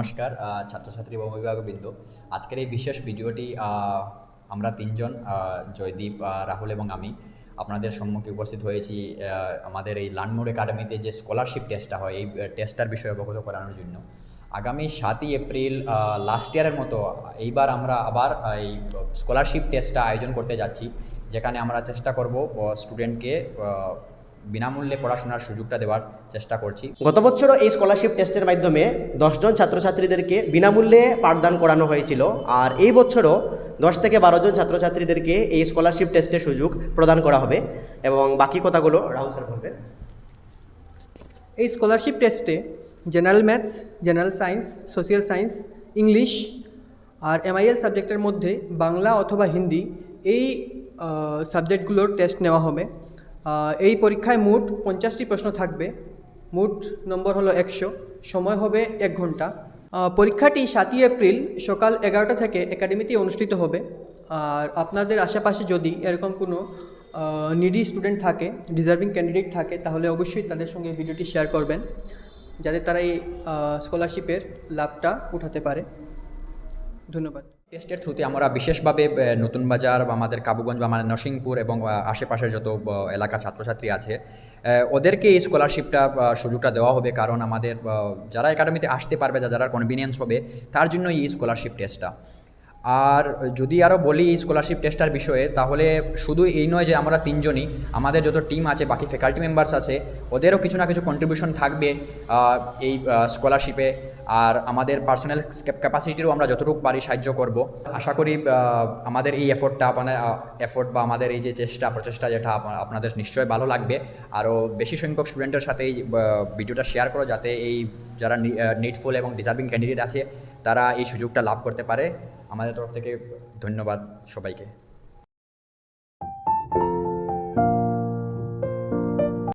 নমস্কার ছাত্রছাত্রী এবং অভিভাবকবৃন্দ। আজকের এই বিশেষ ভিডিওটি আমরা তিনজন জয়দীপ, রাহুল এবং আমি আপনাদের সম্মুখে উপস্থিত হয়েছি আমাদের এই লার্নমোর একাডেমিতে যে স্কলারশিপ টেস্টটা হয় এই টেস্টটার বিষয়ে অবগত করানোর জন্য। আগামী 7ই এপ্রিল লাস্ট ইয়ারের মতো এইবার আমরা আবার এই স্কলারশিপ টেস্টটা আয়োজন করতে যাচ্ছি, যেখানে আমরা চেষ্টা করব স্টুডেন্টকে বিনামূল্যে পড়াশোনার সুযোগটা দেওয়ার চেষ্টা করছি। গত বছরও এই স্কলারশিপ টেস্টের মাধ্যমে 10 জন ছাত্রছাত্রীদেরকে বিনামূল্যে পাঠদান করানো হয়েছিল, আর এই বছরও 10 থেকে 12 জন ছাত্রছাত্রীদেরকে এই স্কলারশিপ টেস্টের সুযোগ প্রদান করা হবে। এবং বাকি কথাগুলো রাহুল স্যার বলবেন। এই স্কলারশিপ টেস্টে general maths, general science, social science, English আর MIL সাবজেক্টের মধ্যে বাংলা অথবা হিন্দি এই সাবজেক্টগুলোর টেস্ট নেওয়া হবে। এই পরীক্ষায় মোট 50টি প্রশ্ন থাকবে। মোট নম্বর হলো 100, সময় হবে 1 ঘন্টা। পরীক্ষাটি 7ই এপ্রিল সকাল 11টা থেকে একাডেমিতে অনুষ্ঠিত হবে। আর আপনাদের আশেপাশে যদি এরকম কোনো নিডি স্টুডেন্ট থাকে, ডিজার্ভিং ক্যান্ডিডেট থাকে, তাহলে অবশ্যই তাদের সঙ্গে ভিডিওটি শেয়ার করবেন, যাতে তারা এই স্কলারশিপের লাভটা উঠাতে পারে। ধন্যবাদ। টেস্টের থ্রুতে আমরা বিশেষভাবে নতুন বাজার বা আমাদের কাবুগঞ্জ বা আমাদের নরসিংপুর এবং আশেপাশের যত এলাকার ছাত্রছাত্রী আছে ওদেরকে এই স্কলারশিপটা সুযোগটা দেওয়া হবে, কারণ আমাদের যারা একাডেমিতে আসতে পারবে, যারা কনভিনিয়েন্স হবে, তার জন্য এই স্কলারশিপ টেস্টটা। আর যদি আরও বলি এই স্কলারশিপ টেস্টার বিষয়ে, তাহলে শুধু এই নয় যে আমরা তিনজনই, আমাদের যত টিম আছে, বাকি ফ্যাকাল্টি মেম্বার্স আছে, ওদেরও কিছু না কিছু কন্ট্রিবিউশন থাকবে এই স্কলারশিপে। আর আমাদের পার্সোনাল ক্যাপাসিটিরও আমরা যতটুকু পারি সাহায্য করব। আশা করি আমাদের এই এফোর্ট বা আমাদের এই যে প্রচেষ্টা যেটা আপনাদের নিশ্চয়ই ভালো লাগবে। আরও বেশি সংখ্যক স্টুডেন্টের সাথে এই ভিডিওটা শেয়ার করো, যাতে এই যারা নিডফুল এবং ডিজার্ভিং ক্যান্ডিডেট আছে তারা এই সুযোগটা লাভ করতে পারে। আমাদের তরফ থেকে ধন্যবাদ সবাইকে।